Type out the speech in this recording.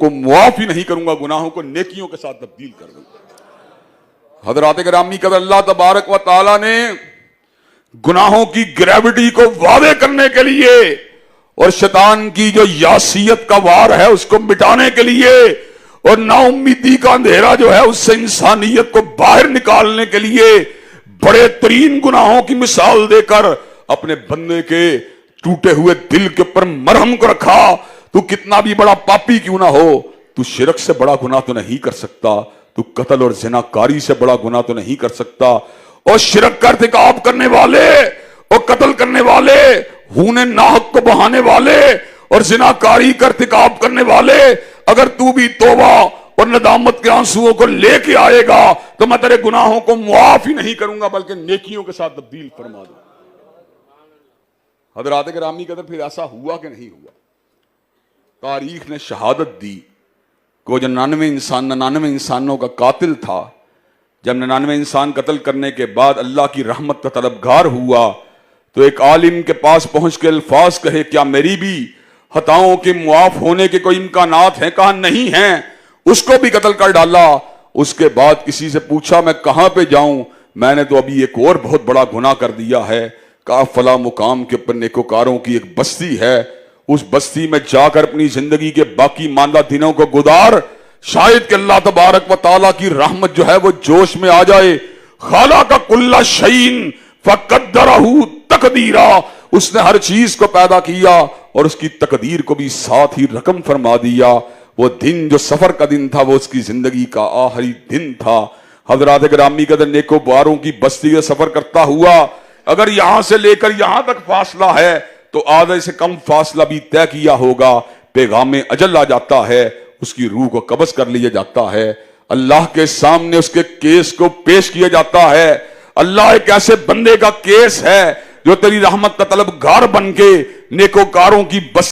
کو معاف ہی نہیں کروں گا، گناہوں کو نیکیوں کے ساتھ تبدیل کر دوں گا۔ حضرات گرامی قدر، اللہ تبارک و تعالی نے گناہوں کی گریوٹی کو واضح کرنے کے لیے اور شیطان کی جو یاسیت کا وار ہے اس کو مٹانے کے لیے اور نا امیدی کا اندھیرا جو ہے اس سے انسانیت کو باہر نکالنے کے لیے بڑے ترین گناہوں کی مثال دے کر اپنے بندے کے ٹوٹے ہوئے دل کے اوپر مرہم کو رکھا۔ تو کتنا بھی بڑا پاپی کیوں نہ ہو، تو شرک سے بڑا گناہ تو نہیں کر سکتا، تو قتل اور زناکاری سے بڑا گناہ تو نہیں کر سکتا، اور شرک کا ارتکاب کرنے والے اور قتل کرنے والے، خون ناحق کو بہانے والے اور زناکاری کا ارتکاب کرنے والے، اگر تو بھی توبہ اور ندامت کے آنسوؤں کو لے کے آئے گا تو میں تیرے گناہوں کو معاف ہی نہیں کروں گا بلکہ نیکیوں کے ساتھ تبدیل فرما دوں۔ حضرات گرامی قدر، پھر ایسا ہوا کہ نہیں ہوا؟ تاریخ نے شہادت دی کہ وہ جو 99 انسانوں کا قاتل تھا، جب 99 انسان قتل کرنے کے بعد اللہ کی رحمت کا طلبگار ہوا تو ایک عالم کے پاس پہنچ کے الفاظ کہے، کیا میری بھی خطاؤں کے معاف ہونے کے کوئی امکانات ہیں؟ کہا نہیں ہیں، اس کو بھی قتل کر ڈالا۔ اس کے بعد کسی سے پوچھا میں کہاں پہ جاؤں، میں نے تو ابھی ایک اور بہت بڑا گناہ کر دیا ہے۔ کہا فلاں مقام کے اوپر نیکوکاروں کی ایک بستی ہے، اس بستی میں جا کر اپنی زندگی کے باقی ماندہ دنوں کو گزار، شاید کہ اللہ تبارک و تعالیٰ کی رحمت جو ہے وہ جوش میں آ جائے۔ خالق کل شیء فقدرہ تقدیرا، اس نے ہر چیز کو پیدا کیا اور اس کی تقدیر کو بھی ساتھ ہی رقم فرما دیا۔ وہ دن جو سفر کا دن تھا وہ اس کی زندگی کا آخری دن تھا۔ حضرات گرامی قدر، نیکوکاروں کی بستی کا سفر کرتا ہوا اگر یہاں سے لے کر یہاں تک فاصلہ ہے تو آدھے سے کم فاصلہ بھی طے کیا ہوگا، پیغام اجل آ جاتا ہے، اس کی روح کو قبض کر لیا جاتا ہے، اللہ کے سامنے اس کے کیس کو پیش کیا جاتا ہے۔ اللہ ایک ایسے بندے کا کیس ہے جو تیری رحمت کا طلبگار بن کے نیکوکاروں کی بستی